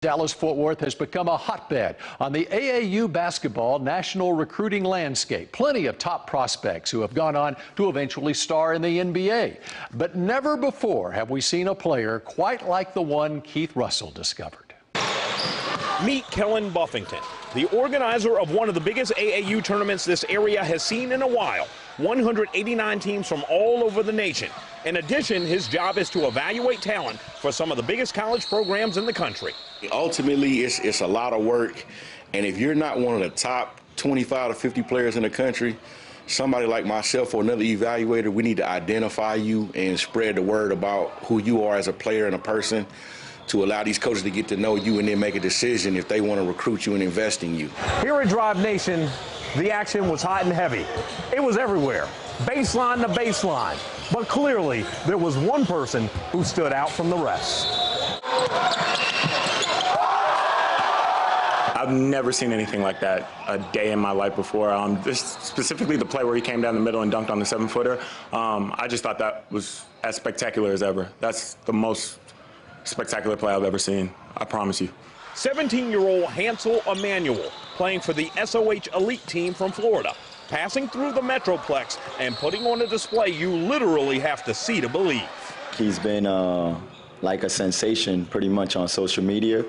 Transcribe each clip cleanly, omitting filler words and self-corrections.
Dallas-Fort Worth has become a hotbed on the AAU basketball national recruiting landscape. Plenty of top prospects who have gone on to eventually star in the NBA. But never before have we seen a player quite like the one Keith Russell discovered. Meet Kellen Buffington, the organizer of one of the biggest AAU tournaments this area has seen in a while. 189 teams from all over the nation. In addition, his job is to evaluate talent for some of the biggest college programs in the country. Ultimately, it's a lot of work, and if you're not one of the top 25 to 50 players in the country, somebody like myself or another evaluator, we need to identify you and spread the word about who you are as a player and a person to allow these coaches to get to know you and then make a decision if they want to recruit you and invest in you. Here at Drive Nation, the action was hot and heavy. It was everywhere, baseline to baseline. But clearly, there was one person who stood out from the rest. I've never seen anything like that a day in my life before. Specifically the play where he came down the middle and dunked on the 7-footer. I just thought that was as spectacular as ever. That's the most spectacular play I've ever seen, I promise you. 17-year-old Hansel Emmanuel playing for the SOH Elite team from Florida, passing through the Metroplex and putting on a display you literally have to see to believe. He's been like a sensation pretty much on social media.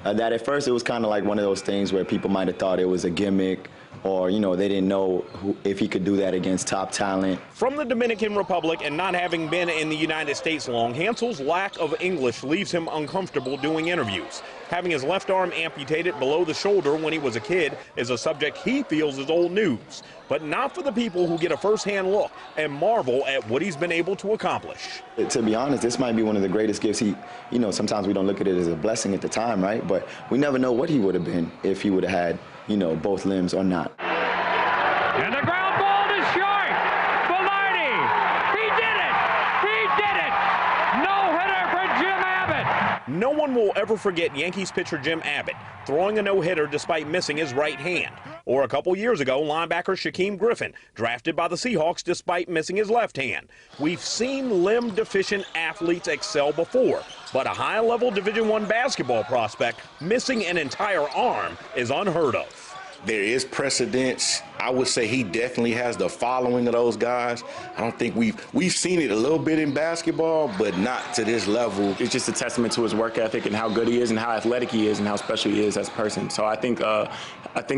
That at first it was kind of like one of those things where people might have thought it was a gimmick or, you know, they didn't know if he could do that against top talent. From the Dominican Republic and not having been in the United States long, Hansel's lack of English leaves him uncomfortable doing interviews. Having his left arm amputated below the shoulder when he was a kid is a subject he feels is old news, but not for the people who get a first-hand look and marvel at what he's been able to accomplish. To be honest, this might be one of the greatest gifts sometimes we don't look at it as a blessing at the time, right? But we never know what he would have been if he would have had, both limbs or not. And the ground ball to short. Velarde. He did it. He did it. No hitter for Jim Abbott. No one will ever forget Yankees pitcher Jim Abbott throwing a no-hitter despite missing his right hand. Or a couple years ago, linebacker Shaquem Griffin drafted by the Seahawks despite missing his left hand. We've seen limb-deficient athletes excel before, but a high-level Division I basketball prospect missing an entire arm is unheard of. There is precedence. I would say he definitely has the following of those guys. I don't think we've seen it a little bit in basketball, but not to this level. It's just a testament to his work ethic and how good he is and how athletic he is and how special he is as a person. So I think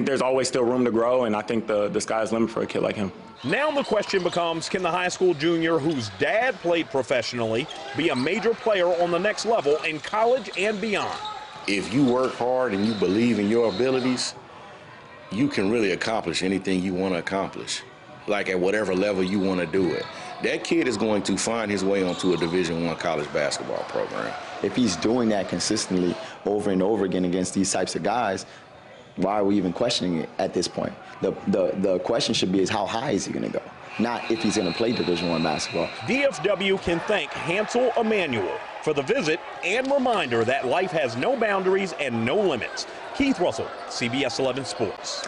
there's always still room to grow, and I think the sky's the limit for a kid like him. Now the question becomes, can the high school junior whose dad played professionally be a major player on the next level in college and beyond? If you work hard and you believe in your abilities, you can really accomplish anything you want to accomplish, like at whatever level you want to do it. That kid is going to find his way onto a Division I college basketball program. If he's doing that consistently over and over again against these types of guys, why are we even questioning it at this point? The question should be is how high is he going to go, not if he's going to play Division I basketball. DFW can thank Hansel Emmanuel for the visit and reminder that life has no boundaries and no limits. Keith Russell, CBS 11 Sports.